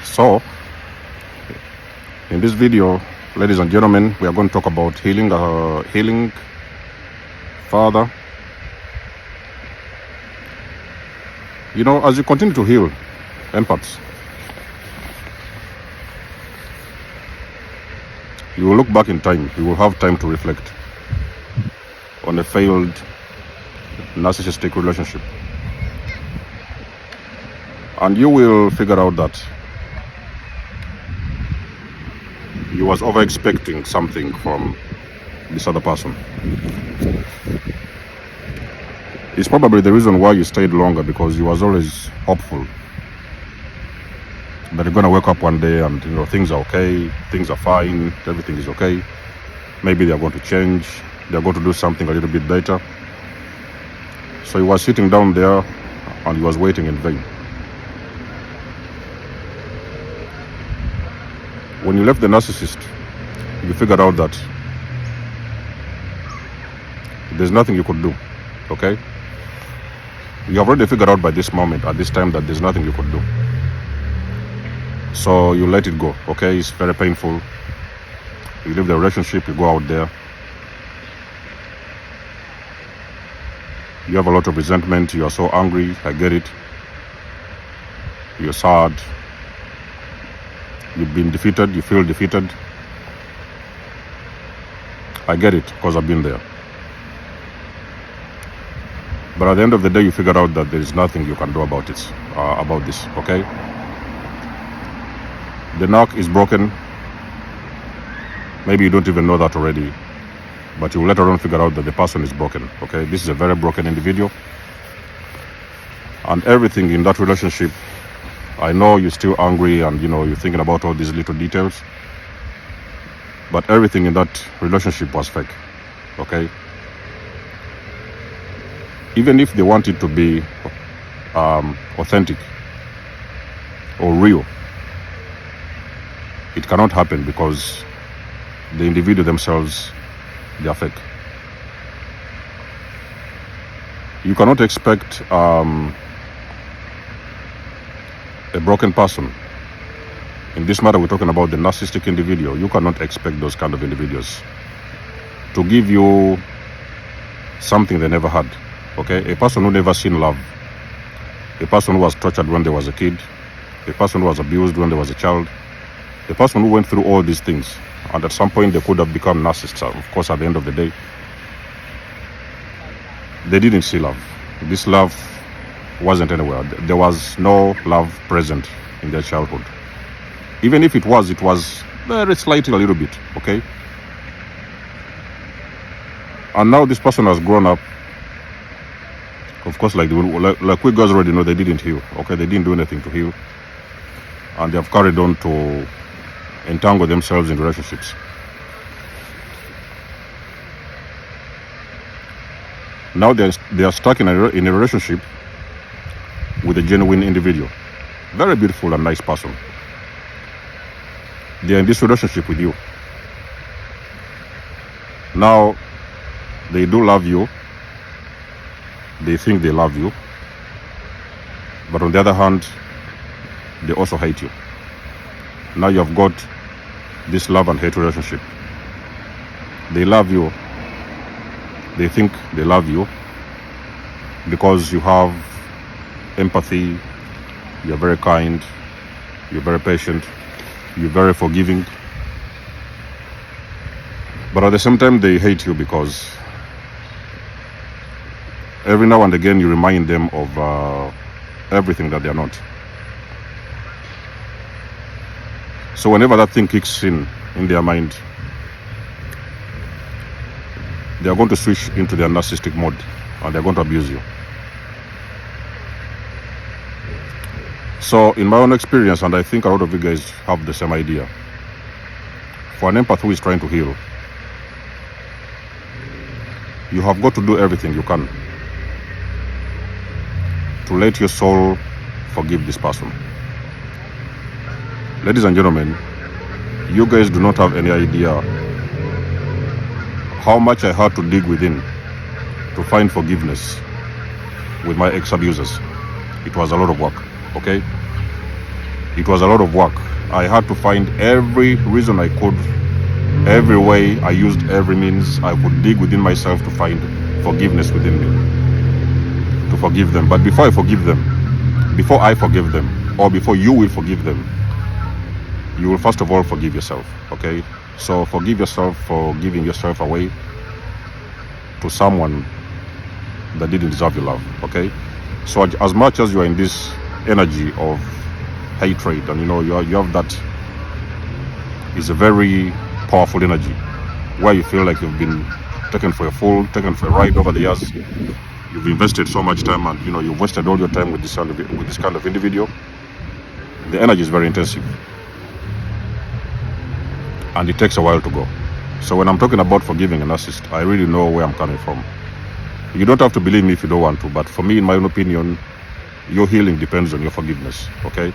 So, in this video, ladies and gentlemen, we are going to talk about healing further. You know, as you continue to heal empaths, you will look back in time. You will have time to reflect on a failed narcissistic relationship. And you will figure out that you was over expecting something from this other person. It's probably the reason why you stayed longer, because you was always hopeful that you're gonna wake up one day and things are okay, things are fine, everything is okay. Maybe they're going to change, they're going to do something a little bit better. So he was sitting down there and he was waiting in vain. When you left the narcissist, you figured out that there's nothing you could do, okay? You have already figured out by this moment, at this time, that there's nothing you could do. So you let it go, okay? It's very painful. You leave the relationship, you go out there. You have a lot of resentment, you are so angry, I get it. You're sad. You've been defeated, you feel defeated. I get it, because I've been there. But at the end of the day, you figure out that there is nothing you can do about it, about this, okay? The Narc is broken. Maybe you don't even know that already, but you will later on figure out that the person is broken, okay? This is a very broken individual. And everything in that relationship, I know you're still angry and you're thinking about all these little details, but everything in that relationship was fake, okay? Even if they want it to be authentic or real, it cannot happen, because the individual themselves, they are fake. You cannot expect a broken person. In this matter, we're talking about the narcissistic individual. You cannot expect those kind of individuals to give you something they never had, okay? A person who never seen love, a person who was tortured when they was a kid, a person who was abused when they was a child, a person who went through all these things, and at some point they could have become narcissists. Of course, at the end of the day, they didn't see love. This love wasn't anywhere. There was no love present in their childhood. Even if it was very slightly a little bit, okay? And now this person has grown up. Of course, like we guys already know, they didn't heal, okay? They didn't do anything to heal. And they have carried on to entangle themselves in relationships. Now they are stuck in a relationship with a genuine individual, very beautiful and nice person. They are in this relationship with you. Now they do love you. They think they love you, but on the other hand, they also hate you. Now you have got this love and hate relationship. They love you. They think they love you because you have empathy, you're very kind, you're very patient, you're very forgiving. But at the same time, they hate you because every now and again you remind them of everything that they're not. So whenever that thing kicks in their mind, they are going to switch into their narcissistic mode and they're going to abuse you. So in my own experience, and I think a lot of you guys have the same idea, for an empath who is trying to heal, you have got to do everything you can to let your soul forgive this person. Ladies and gentlemen, you guys do not have any idea how much I had to dig within to find forgiveness with my ex-abusers. It was a lot of work, okay? It was a lot of work. I had to find every reason I could, every way. I used every means I could dig within myself to find forgiveness within me, to forgive them. But before I forgive them, or before you will forgive them, you will first of all forgive yourself, okay? So forgive yourself for giving yourself away to someone that didn't deserve your love, okay? So as much as you are in this energy of hatred, and you have that, is a very powerful energy where you feel like you've been taken for a fool, taken for a ride over the years. You've invested so much time, and you've wasted all your time with this kind of individual. The energy is very intensive, and it takes a while to go. So when I'm talking about forgiving a narcissist, I really know where I'm coming from. You don't have to believe me if you don't want to, but for me, in my own opinion, your healing depends on your forgiveness, okay?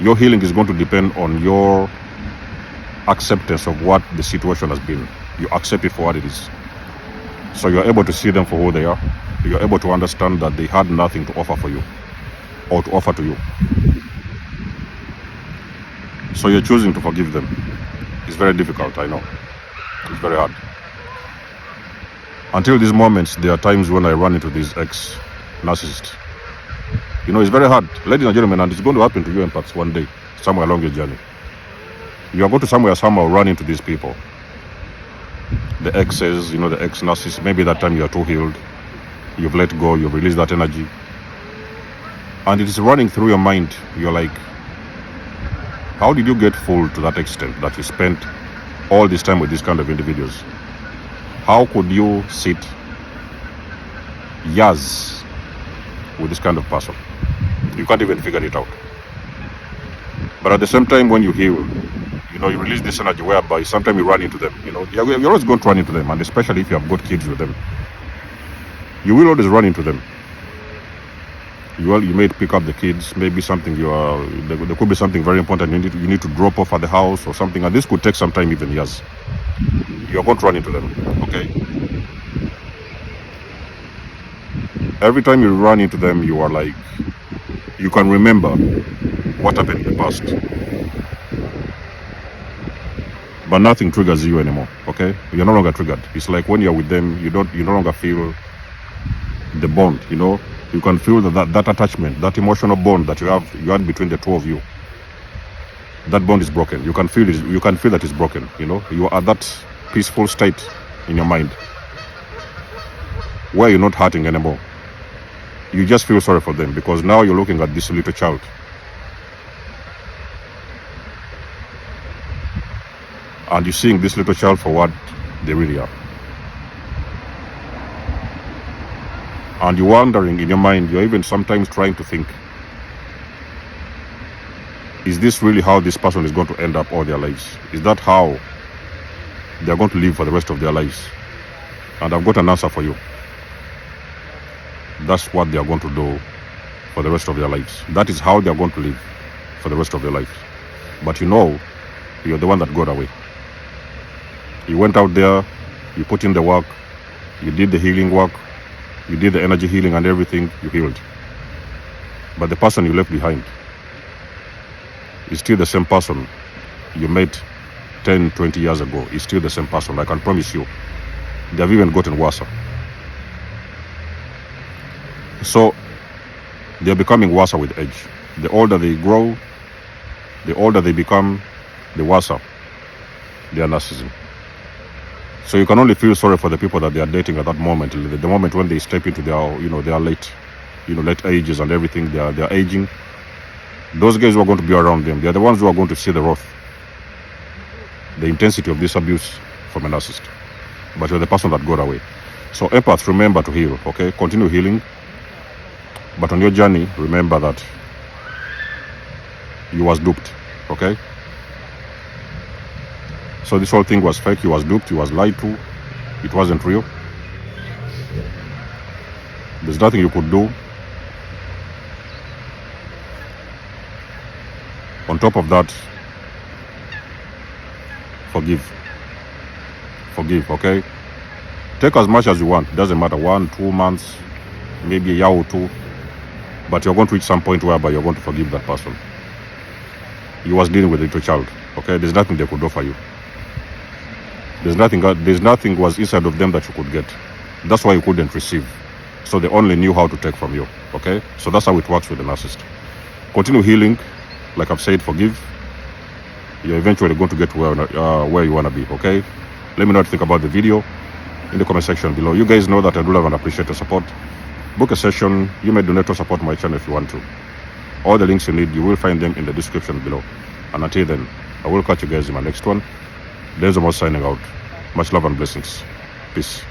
Your healing is going to depend on your acceptance of what the situation has been. You accept it for what it is. So you're able to see them for who they are. You're able to understand that they had nothing to offer for you, or to offer to you. So you're choosing to forgive them. It's very difficult, I know. It's very hard. Until these moments, there are times when I run into these ex-narcissists. It's very hard, ladies and gentlemen, and it's going to happen to you empaths one day, somewhere along your journey. You are going to somehow run into these people. The exes, the ex-narcissists. Maybe that time you are too healed. You've let go, you've released that energy. And it is running through your mind. You're like, how did you get full to that extent that you spent all this time with these kind of individuals? How could you sit years with this kind of person? You can't even figure it out. But at the same time, when you heal, you release this energy whereby sometimes you run into them. You're always going to run into them, and especially if you have got kids with them. You will always run into them. You may pick up the kids, maybe something there could be something very important you need to drop off at the house or something, and this could take some time, even years. You're going to run into them, okay? Every time you run into them, you are like, you can remember what happened in the past, but nothing triggers you anymore, okay? You're no longer triggered. It's like when you're with them, you no longer feel the bond, You can feel that attachment, that emotional bond that you had between the two of you. That bond is broken. You can feel it. You can feel that it's broken. You are at that peaceful state in your mind where you're not hurting anymore. You just feel sorry for them because now you're looking at this little child. And you're seeing this little child for what they really are. And you're wondering in your mind, you're even sometimes trying to think, is this really how this person is going to end up all their lives? Is that how they're going to live for the rest of their lives? And I've got an answer for you. That's what they are going to do for the rest of their lives. That is how they are going to live for the rest of their lives. But you're the one that got away. You went out there, you put in the work, you did the healing work, you did the energy healing and everything, you healed. But the person you left behind is still the same person you met 10, 20 years ago. Is still the same person, I can promise you. They have even gotten worse. So they're becoming worse with age. The older they grow, the older they become, the worse their narcissism. So you can only feel sorry for the people that they are dating at that moment, the moment when they step into their late ages and everything. They are aging. Those guys who are going to be around them, they are the ones who are going to see the wrath, the intensity of this abuse from a narcissist. But you're the person that got away. So empaths, remember to heal, okay? Continue healing. But on your journey, remember that you was duped, okay? So this whole thing was fake. You was duped. You was lied to. It wasn't real. There's nothing you could do. On top of that, forgive. Forgive, okay? Take as much as you want. It doesn't matter, 1, 2 months, maybe a year or two. But you're going to reach some point whereby you're going to forgive that person. you was dealing with a little child. Okay, there's nothing they could offer you. There's nothing was inside of them that you could get. That's why you couldn't receive. So they only knew how to take from you. Okay, so that's how it works with the narcissist. Continue healing, like I've said, forgive. You're eventually going to get where you want to be. Okay, let me know what you think about the video in the comment section below. You guys know that I do love and appreciate the support. Book a session. You may donate or support my channel if you want to. All the links you need, you will find them in the description below. And until then, I will catch you guys in my next one. There's the most signing out. Much love and blessings. Peace.